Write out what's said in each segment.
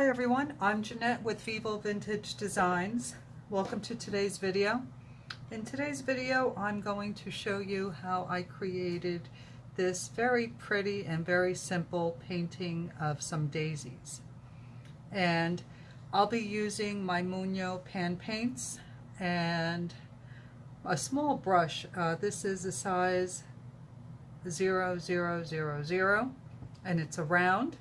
Hi everyone, I'm Jeanette with Vivo Vintage Designs. Welcome to today's video. In today's video, I'm going to show you how I created this very pretty and very simple painting of some daisies. And I'll be using my Muño pan paints and a small brush. This is a size 0000 and it's a round.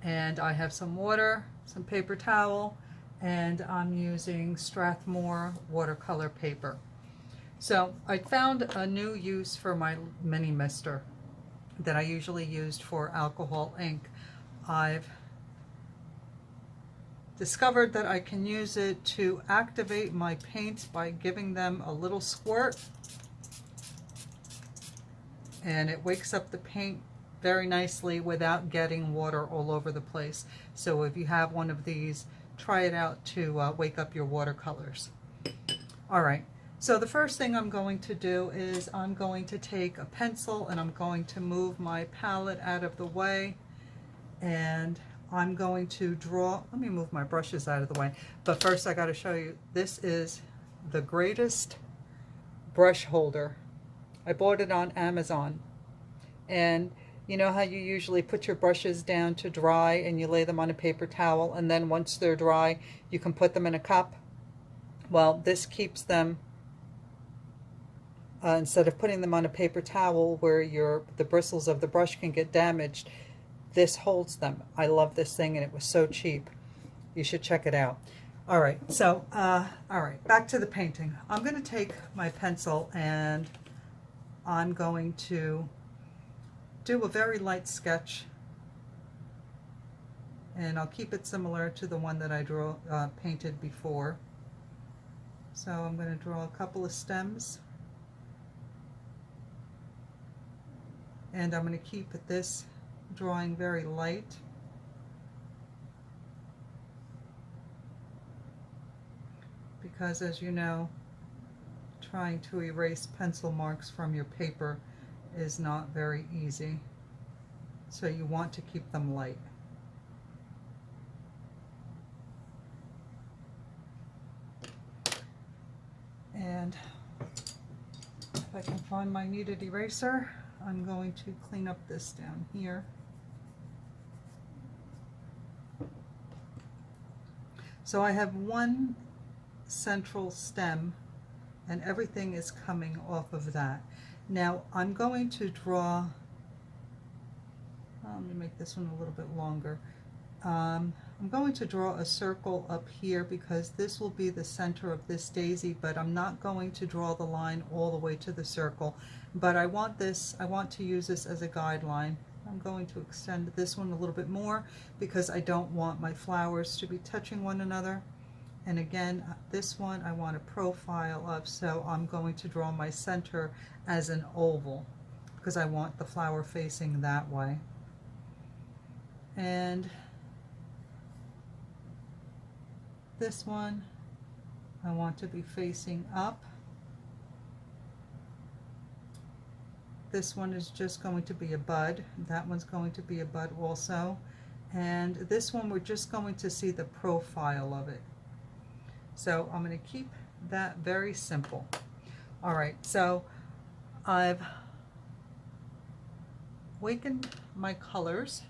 And I have some water, some paper towel, and I'm using Strathmore watercolor paper. So I found a new use for my mini mister that I usually used for alcohol ink. I've discovered that I can use it to activate my paints by giving them a little squirt, and it wakes up the paint very nicely without getting water all over the place. So if you have one of these, try it out to wake up your watercolors. Alright, so the first thing I'm going to do is I'm going to take a pencil and I'm going to move my palette out of the way, and I'm going to draw. Let me move my brushes out of the way, but first I got to show you, this is the greatest brush holder. I bought it on Amazon, and you know how you usually put your brushes down to dry and you lay them on a paper towel, and then once they're dry you can put them in a cup? Well, this keeps them, instead of putting them on a paper towel where the bristles of the brush can get damaged, this holds them. I love this thing and it was so cheap. You should check it out. Alright, so alright, back to the painting. I'm going to take my pencil and I'm going to do a very light sketch, and I'll keep it similar to the one that I painted before. So I'm going to draw a couple of stems, and I'm going to keep this drawing very light. Because as you know, trying to erase pencil marks from your paper is not very easy, so you want to keep them light. And if I can find my kneaded eraser, I'm going to clean up this down here. So I have one central stem and everything is coming off of that. Now I'm going to draw, let me make this one a little bit longer. I'm going to draw a circle up here because this will be the center of this daisy, but I'm not going to draw the line all the way to the circle. But I want to use this as a guideline. I'm going to extend this one a little bit more because I don't want my flowers to be touching one another. And again, this one I want a profile of, so I'm going to draw my center as an oval because I want the flower facing that way. And this one I want to be facing up. This one is just going to be a bud. That one's going to be a bud also. And this one we're just going to see the profile of it. So I'm going to keep that very simple. Alright, so I've awakened my colors,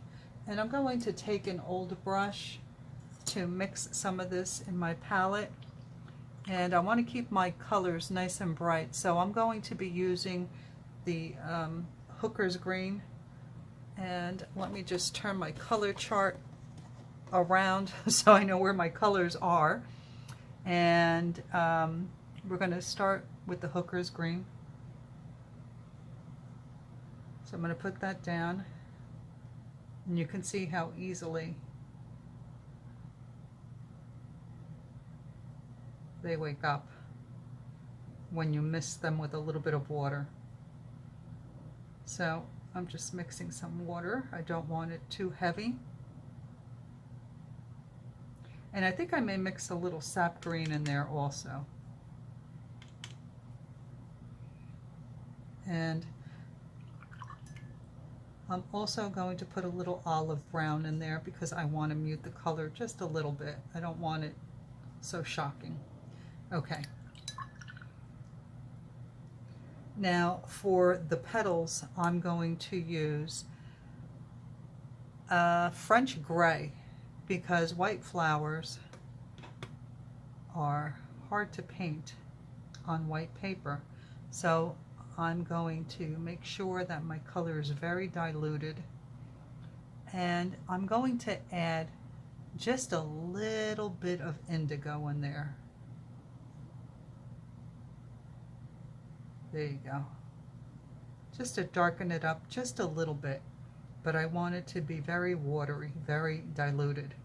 and I'm going to take an old brush to mix some of this in my palette. And I want to keep my colors nice and bright, so I'm going to be using the Hooker's Green. And let me just turn my color chart around so I know where my colors are. And we're going to start with the Hooker's Green. So I'm going to put that down, and you can see how easily they wake up when you mist them with a little bit of water. So I'm just mixing some water. I don't want it too heavy. And I think I may mix a little sap green in there also. And I'm also going to put a little olive brown in there because I want to mute the color just a little bit. I don't want it so shocking. Okay. Now for the petals, I'm going to use French gray because white flowers are hard to paint on white paper. So I'm going to make sure that my color is very diluted, and I'm going to add just a little bit of indigo in there. There you go. Just to darken it up just a little bit, but I want it to be very watery, very diluted.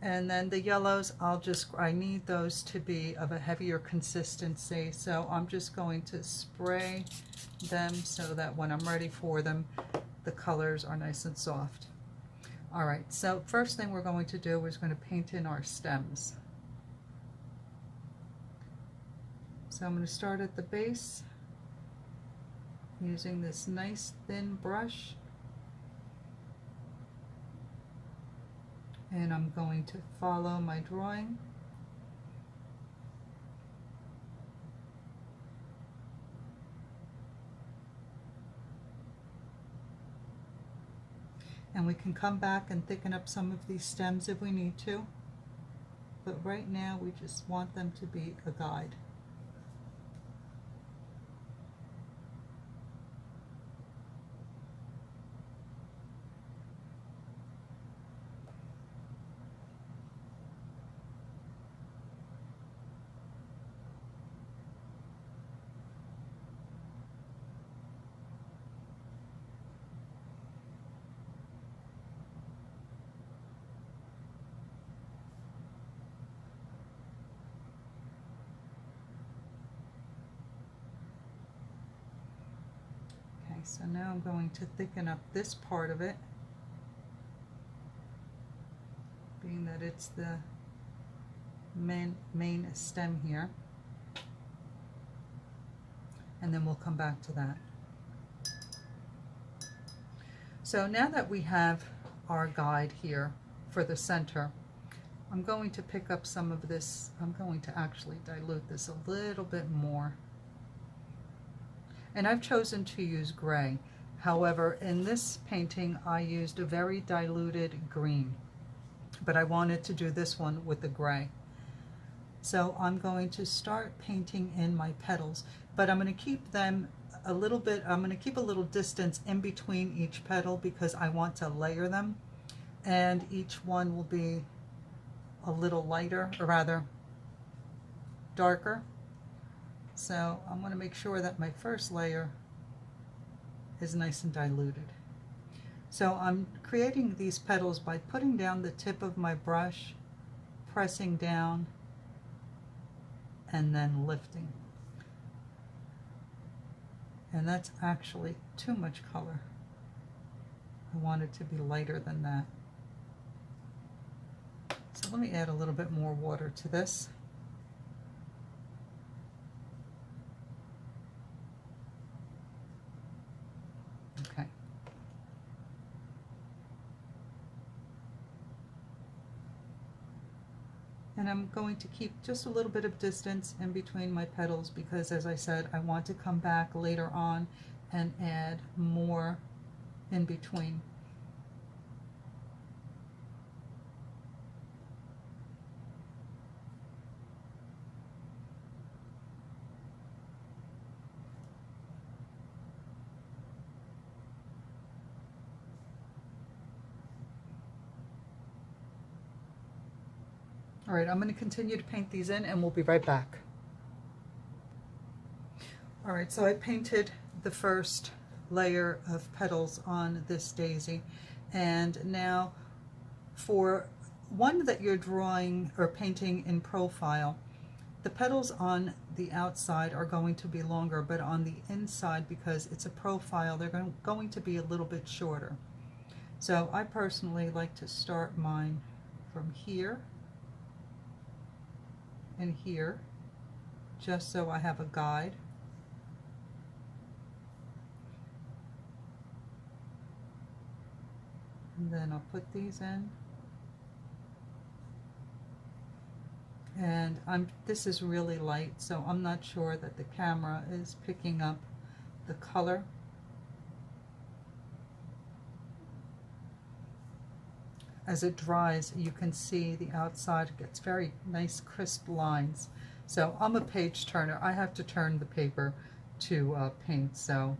And then the yellows, I need those to be of a heavier consistency, so I'm just going to spray them so that when I'm ready for them, the colors are nice and soft. All right, so first thing we're going to do is going to paint in our stems. So I'm going to start at the base using this nice thin brush. And I'm going to follow my drawing. And we can come back and thicken up some of these stems if we need to. But right now we just want them to be a guide. So now I'm going to thicken up this part of it, being that it's the main stem here, and then we'll come back to that. So now that we have our guide here for the center, I'm going to pick up some of this. I'm going to actually dilute this a little bit more. And I've chosen to use gray. However, in this painting I used a very diluted green, but I wanted to do this one with the gray. So I'm going to start painting in my petals, but I'm going to keep them a little bit, I'm going to keep a little distance in between each petal because I want to layer them, and each one will be a little lighter, or rather darker. So I'm going to make sure that my first layer is nice and diluted. So I'm creating these petals by putting down the tip of my brush, pressing down, and then lifting. And that's actually too much color. I want it to be lighter than that. So let me add a little bit more water to this. Okay. And I'm going to keep just a little bit of distance in between my petals because, as I said, I want to come back later on and add more in between. All right, I'm going to continue to paint these in and we'll be right back. All right, so I painted the first layer of petals on this daisy, and now for one that you're drawing or painting in profile, the petals on the outside are going to be longer, but on the inside, because it's a profile, they're going to be a little bit shorter. So I personally like to start mine from here and here, just so I have a guide. And then I'll put these in. And this is really light, so I'm not sure that the camera is picking up the color. As it dries, you can see the outside gets very nice crisp lines. So I'm a page turner. I have to turn the paper to paint, so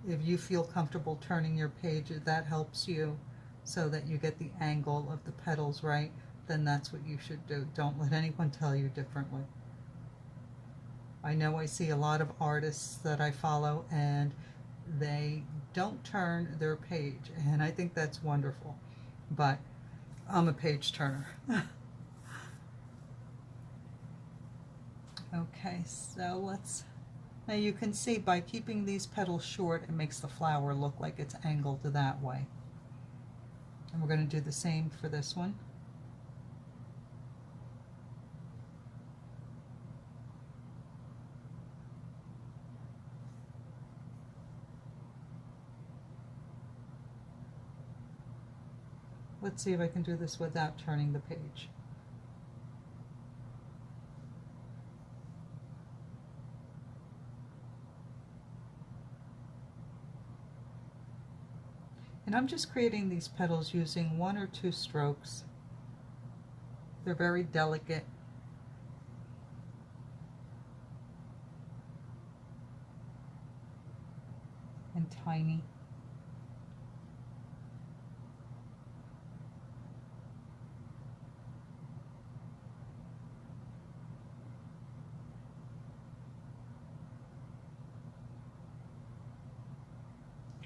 if you feel comfortable turning your page, that helps you so that you get the angle of the petals right, then that's what you should do. Don't let anyone tell you differently. I know I see a lot of artists that I follow and they don't turn their page, and I think that's wonderful, but I'm a page turner. Okay, so now you can see by keeping these petals short, it makes the flower look like it's angled that way. And we're going to do the same for this one. Let's see if I can do this without turning the page. And I'm just creating these petals using 1 or 2 strokes. They're very delicate. And tiny.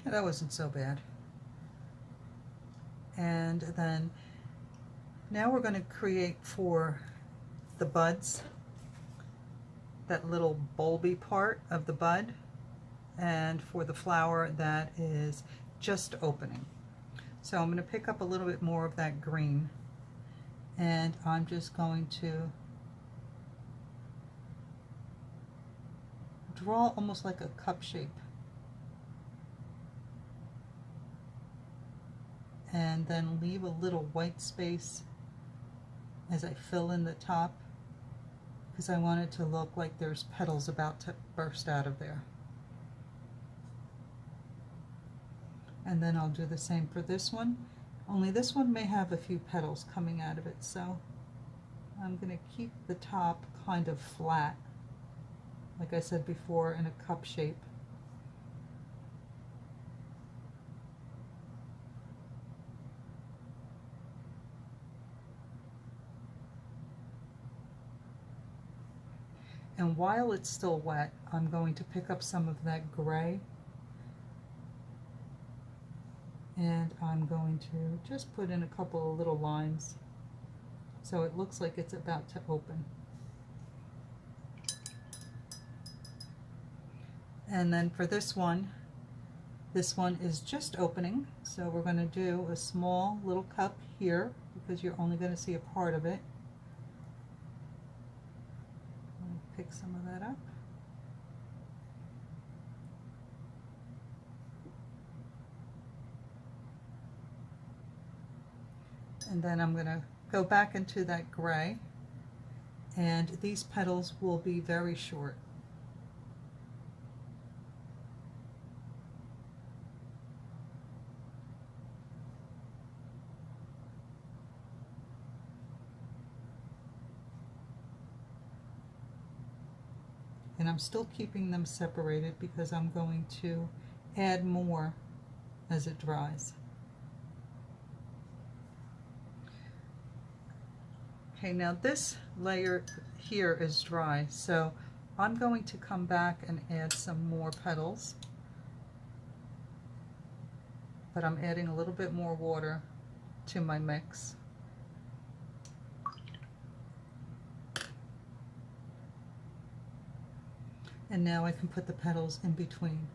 That wasn't so bad. And then now we're going to create for the buds, that little bulby part of the bud, and for the flower that is just opening. So I'm going to pick up a little bit more of that green, and I'm just going to draw almost like a cup shape. And then leave a little white space as I fill in the top, because I want it to look like there's petals about to burst out of there. And then I'll do the same for this one, only this one may have a few petals coming out of it, so I'm going to keep the top kind of flat, like I said before, in a cup shape. And while it's still wet, I'm going to pick up some of that gray, and I'm going to just put in a couple of little lines so it looks like it's about to open. And then for this one is just opening, so we're going to do a small little cup here because you're only going to see a part of it. Pick some of that up. And then I'm going to go back into that gray, and these petals will be very short. And I'm still keeping them separated because I'm going to add more as it dries. Okay, now this layer here is dry, so I'm going to come back and add some more petals, but I'm adding a little bit more water to my mix. And now I can put the petals in between.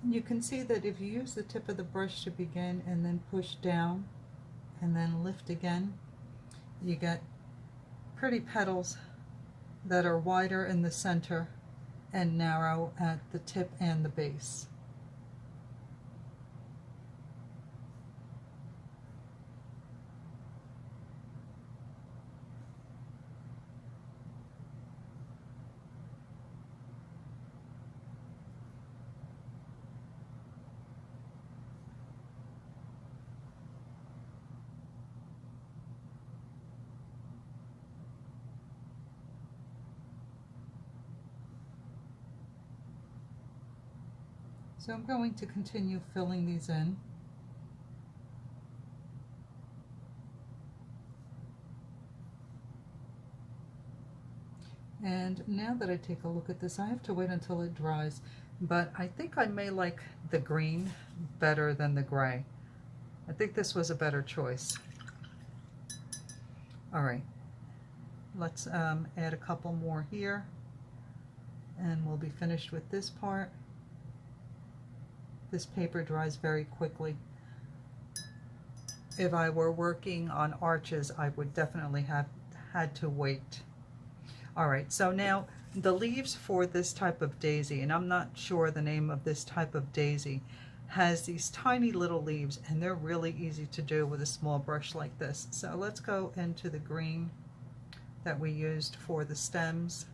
You can see that if you use the tip of the brush to begin and then push down and then lift again, you get pretty petals that are wider in the center and narrow at the tip and the base. So I'm going to continue filling these in. And now that I take a look at this, I have to wait until it dries, but I think I may like the green better than the gray. I think this was a better choice. All right, let's add a couple more here, and we'll be finished with this part. This paper dries very quickly. If I were working on arches, I would definitely have had to wait. All right, so now the leaves for this type of daisy, and I'm not sure the name of this type of daisy, has these tiny little leaves, and they're really easy to do with a small brush like this. So let's go into the green that we used for the stems,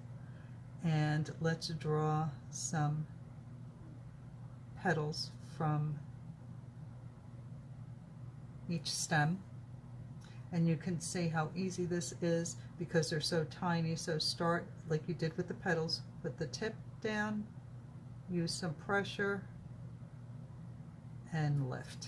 and let's draw some petals from each stem. And you can see how easy this is because they're so tiny. So start like you did with the petals, put the tip down, use some pressure, and lift.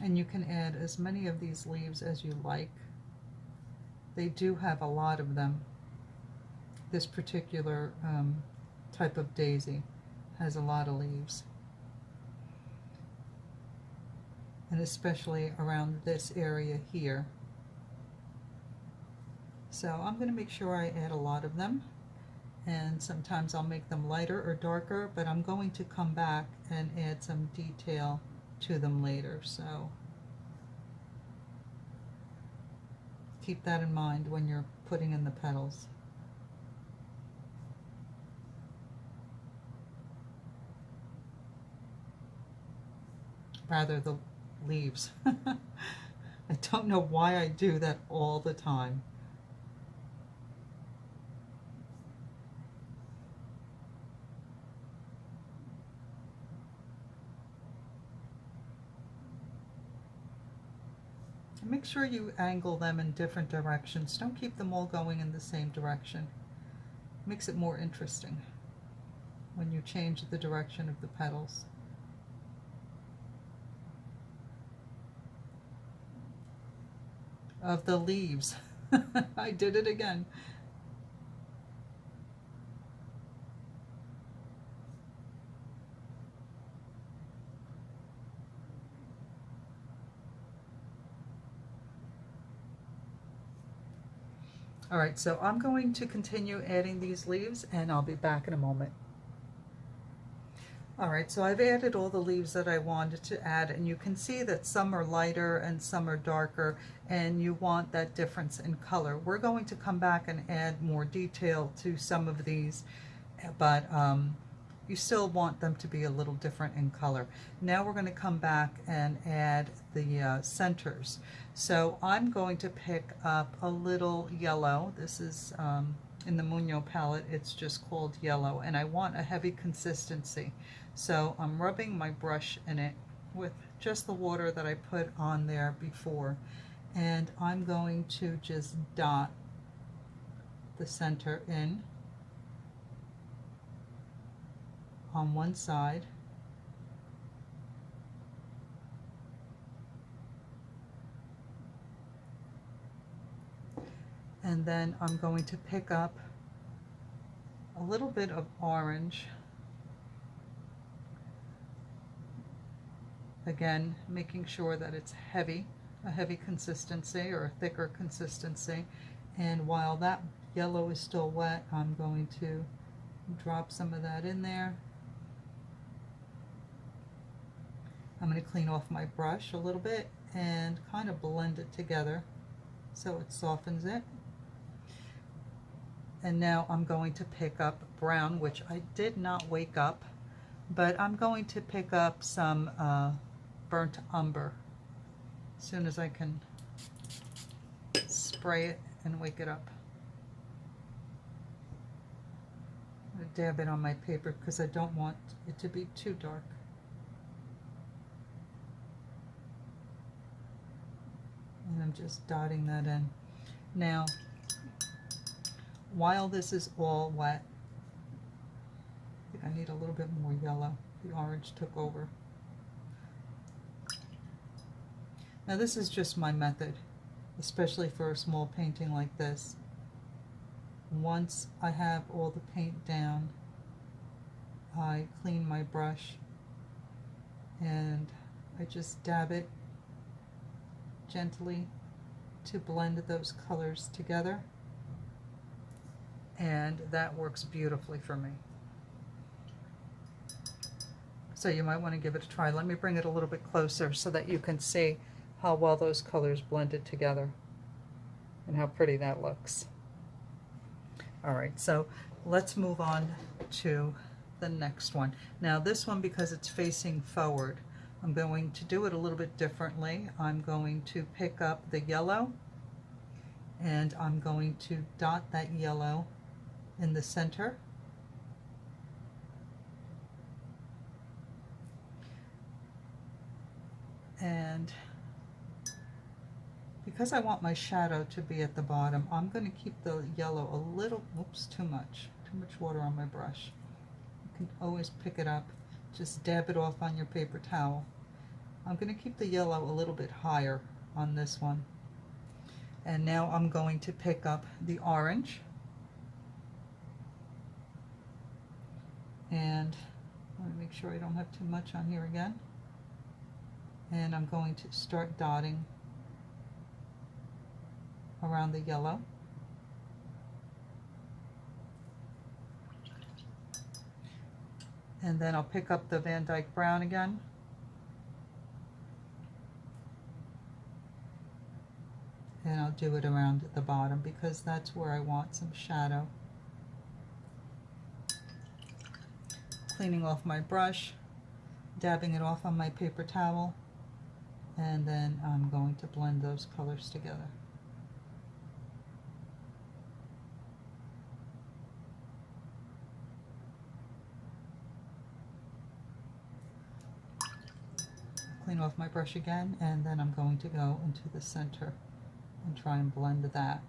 And you can add as many of these leaves as you like. They do have a lot of them. This particular type of daisy has a lot of leaves. And especially around this area here. So I'm going to make sure I add a lot of them. And sometimes I'll make them lighter or darker, but I'm going to come back and add some detail to them later. So keep that in mind when you're putting in the petals. Rather, the leaves. I don't know why I do that all the time. Make sure you angle them in different directions. Don't keep them all going in the same direction. Makes it more interesting when you change the direction of the petals. Of the leaves. I did it again. All right, so I'm going to continue adding these leaves and I'll be back in a moment. All right, so I've added all the leaves that I wanted to add, and you can see that some are lighter and some are darker, and you want that difference in color. We're going to come back and add more detail to some of these, but you still want them to be a little different in color. Now we're going to come back and add the centers. So I'm going to pick up a little yellow. This is in the Muño palette, it's just called yellow, and I want a heavy consistency. So I'm rubbing my brush in it with just the water that I put on there before, and I'm going to just dot the center in on one side, and then I'm going to pick up a little bit of orange, again making sure that it's heavy, a heavy consistency or a thicker consistency, And while that yellow is still wet, I'm going to drop some of that in there. I'm going to clean off my brush a little bit and kind of blend it together so it softens it. And now I'm going to pick up brown, which I did not wake up, but I'm going to pick up some burnt umber as soon as I can spray it and wake it up. I'm going to dab it on my paper because I don't want it to be too dark. And I'm just dotting that in. Now, while this is all wet, I think I need a little bit more yellow. The orange took over. Now this is just my method, especially for a small painting like this. Once I have all the paint down, I clean my brush and I just dab it gently to blend those colors together, and that works beautifully for me. So you might want to give it a try. Let me bring it a little bit closer so that you can see how well those colors blended together and how pretty that looks. Alright, so let's move on to the next one. Now this one, because it's facing forward, I'm going to do it a little bit differently. I'm going to pick up the yellow and I'm going to dot that yellow in the center. And because I want my shadow to be at the bottom, I'm going to keep the yellow a little, oops, too much water on my brush. You can always pick it up, just dab it off on your paper towel. I'm going to keep the yellow a little bit higher on this one. And now I'm going to pick up the orange. And I want to make sure I don't have too much on here again. And I'm going to start dotting around the yellow. And then I'll pick up the Van Dyke brown again. And I'll do it around the bottom because that's where I want some shadow. Cleaning off my brush, dabbing it off on my paper towel, and then I'm going to blend those colors together. Clean off my brush again, and then I'm going to go into the center and try and blend that.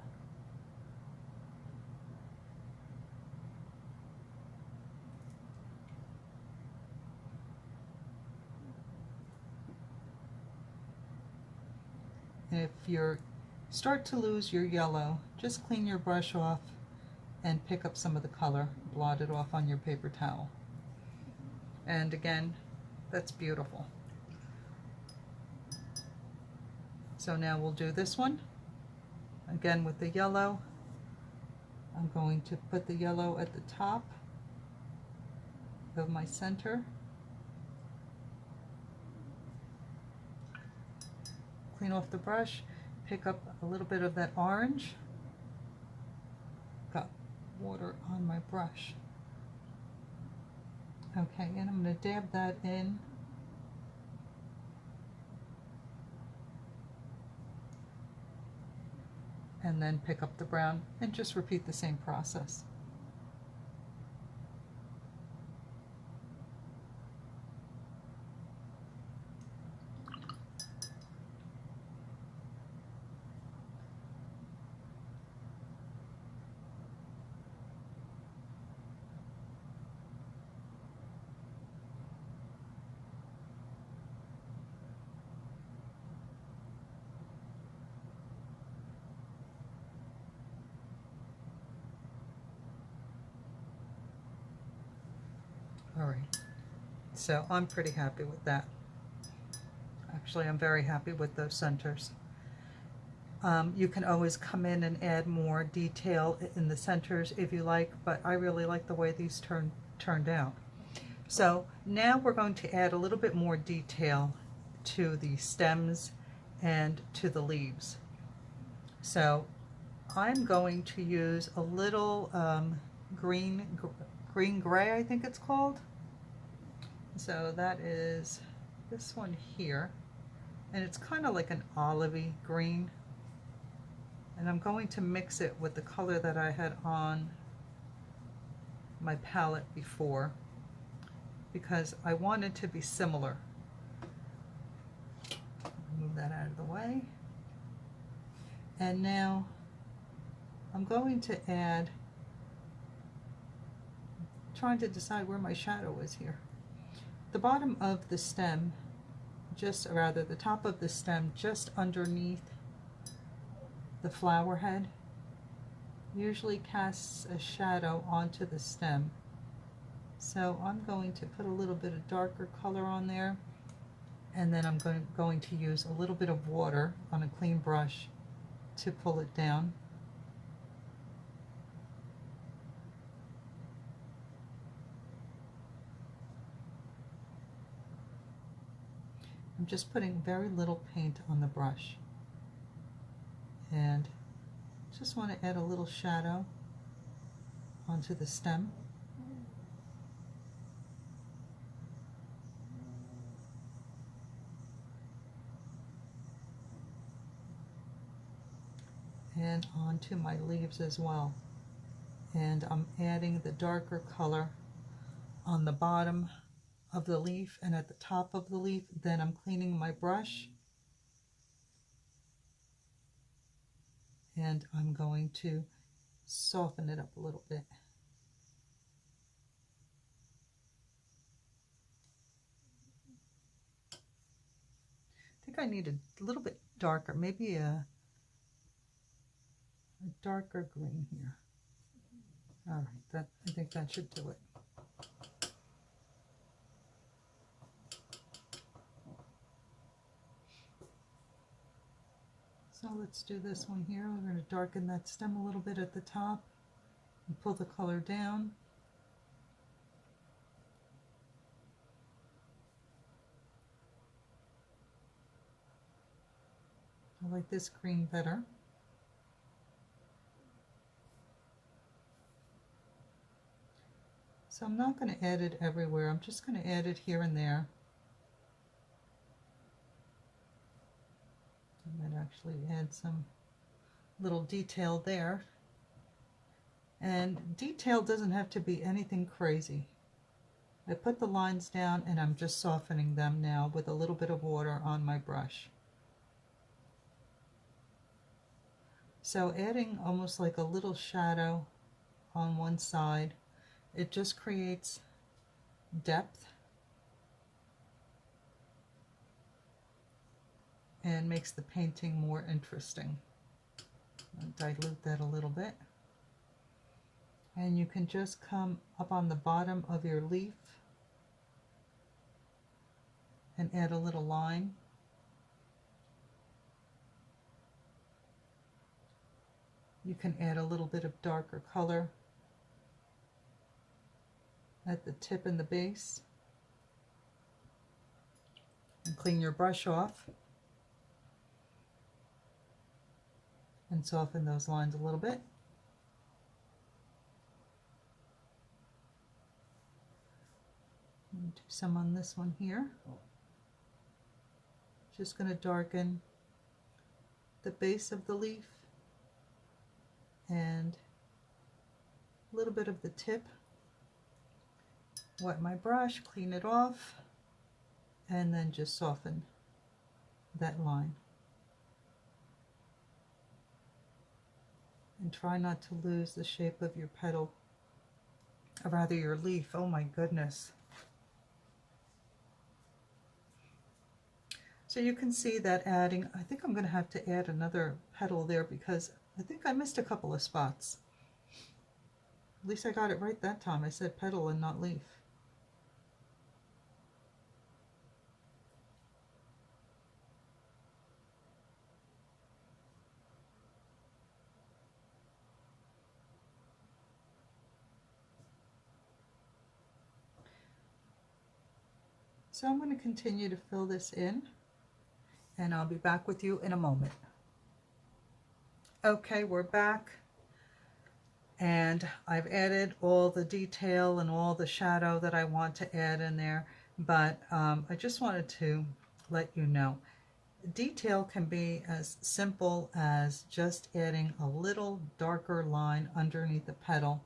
If you start to lose your yellow, just clean your brush off and pick up some of the color, blot it off on your paper towel. And again, that's beautiful. So now we'll do this one again with the yellow. I'm going to put the yellow at the top of my center. Clean off the brush, pick up a little bit of that orange. Got water on my brush. Okay, and I'm going to dab that in. And then pick up the brown and just repeat the same process. All right, so I'm pretty happy with that. Actually, I'm very happy with those centers. You can always come in and add more detail in the centers if you like, but I really like the way these turned out. So now we're going to add a little bit more detail to the stems and to the leaves. So I'm going to use a little green gray, I think it's called. So that is this one here, and it's kind of like an olivey green, and I'm going to mix it with the color that I had on my palette before because I want it to be similar. Move that out of the way. And now I'm going to add, trying to decide where my shadow is here. The bottom of the stem, the top of the stem, just underneath the flower head, usually casts a shadow onto the stem. So I'm going to put a little bit of darker color on there, and then I'm going to use a little bit of water on a clean brush to pull it down. I'm just putting very little paint on the brush, and just want to add a little shadow onto the stem. And onto my leaves as well. And I'm adding the darker color on the bottom of the leaf and at the top of the leaf. Then I'm cleaning my brush, and I'm going to soften it up a little bit. I think I need a little bit darker, maybe a darker green here. All right, I think that should do it. So let's do this one here. We're going to darken that stem a little bit at the top and pull the color down. I like this green better. So I'm not going to add it everywhere. I'm just going to add it here and there. I might actually add some little detail there. And detail doesn't have to be anything crazy. I put the lines down and I'm just softening them now with a little bit of water on my brush. So adding almost like a little shadow on one side, it just creates depth and makes the painting more interesting. I'll dilute that a little bit. And you can just come up on the bottom of your leaf and add a little line. You can add a little bit of darker color at the tip and the base. And clean your brush off and soften those lines a little bit. Do some on this one here. Just going to darken the base of the leaf and a little bit of the tip. Wet my brush, clean it off, and then just soften that line. And try not to lose the shape of your petal, or rather your leaf. Oh my goodness. So you can see that adding, I think I'm going to have to add another petal there because I think I missed a couple of spots. At least I got it right that time. I said petal and not leaf. So I'm going to continue to fill this in, and I'll be back with you in a moment. Okay, we're back, and I've added all the detail and all the shadow that I want to add in there, but I just wanted to let you know, detail can be as simple as just adding a little darker line underneath the petal,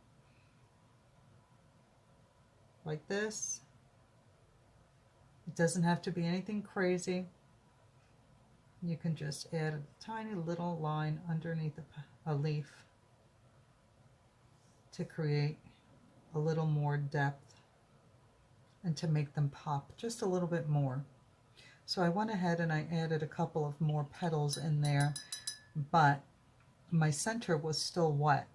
like this. It doesn't have to be anything crazy. You can just add a tiny little line underneath a leaf to create a little more depth and to make them pop just a little bit more. So I went ahead and I added a couple of more petals in there, but my center was still wet.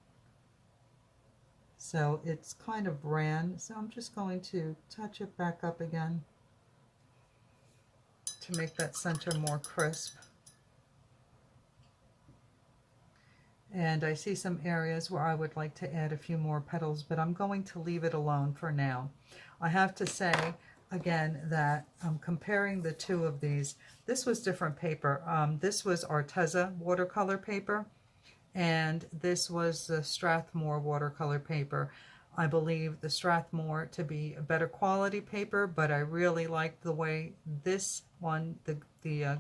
So it's kind of ran, so I'm just going to touch it back up again to make that center more crisp. And I see some areas where I would like to add a few more petals, but I'm going to leave it alone for now. I have to say again that I'm comparing the two of these. This was different paper. This was Arteza watercolor paper, and this was the Strathmore watercolor paper. I believe the Strathmore to be a better quality paper, but I really like the way this one, the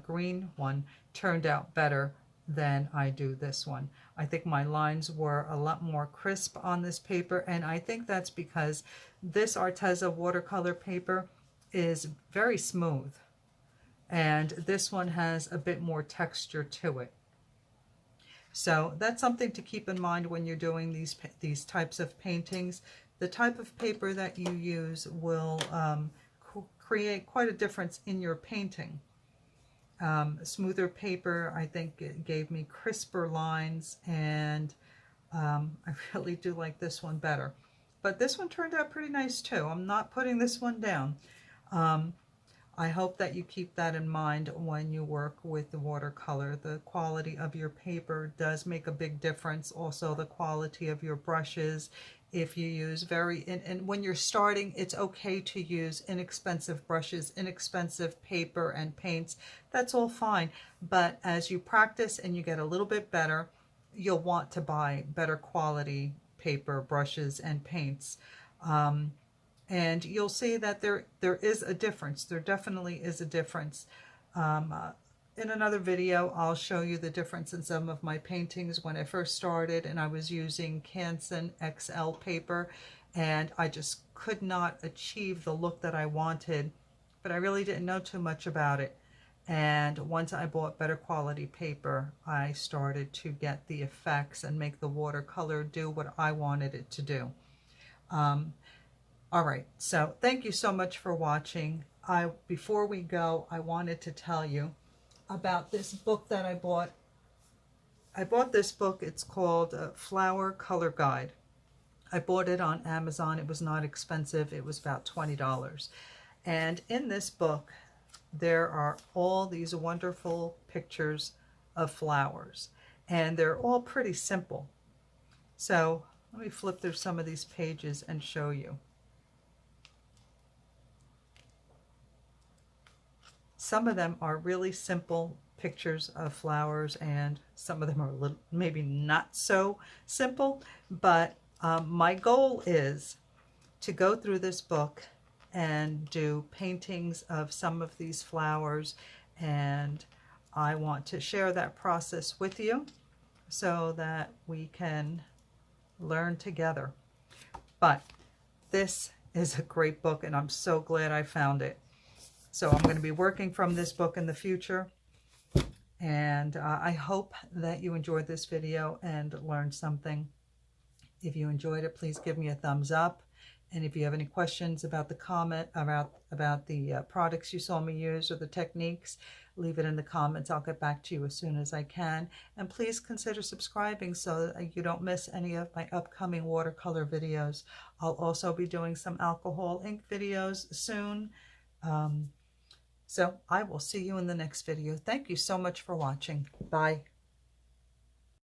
green one, turned out better than I do this one. I think my lines were a lot more crisp on this paper, and I think that's because this Arteza watercolor paper is very smooth, and this one has a bit more texture to it. So that's something to keep in mind when you're doing these types of paintings. The type of paper that you use will create quite a difference in your painting. Smoother paper, I think, it gave me crisper lines, and I really do like this one better. But this one turned out pretty nice too. I'm not putting this one down. I hope that you keep that in mind when you work with the watercolor. The quality of your paper does make a big difference. Also, the quality of your brushes. If you use and when you're starting, it's okay to use inexpensive brushes, inexpensive paper and paints. That's all fine. But as you practice and you get a little bit better, you'll want to buy better quality paper, brushes, and paints. And you'll see that there is a difference. There definitely is a difference. In another video, I'll show you the difference in some of my paintings when I first started, and I was using Canson XL paper, and I just could not achieve the look that I wanted, but I really didn't know too much about it. And once I bought better quality paper, I started to get the effects and make the watercolor do what I wanted it to do. All right, so thank you so much for watching. Before we go, I wanted to tell you about this book that I bought. I bought this book. It's called Flower Color Guide. I bought it on Amazon. It was not expensive. It was about $20. And in this book, there are all these wonderful pictures of flowers, and they're all pretty simple. So let me flip through some of these pages and show you. Some of them are really simple pictures of flowers, and some of them are a little, maybe not so simple, but my goal is to go through this book and do paintings of some of these flowers, and I want to share that process with you so that we can learn together. But this is a great book, and I'm so glad I found it. So I'm going to be working from this book in the future, and I hope that you enjoyed this video and learned something. If you enjoyed it, please give me a thumbs up. And if you have any questions about the comment, about the products you saw me use or the techniques, leave it in the comments. I'll get back to you as soon as I can. And please consider subscribing so that you don't miss any of my upcoming watercolor videos. I'll also be doing some alcohol ink videos soon. So I will see you in the next video. Thank you so much for watching. Bye.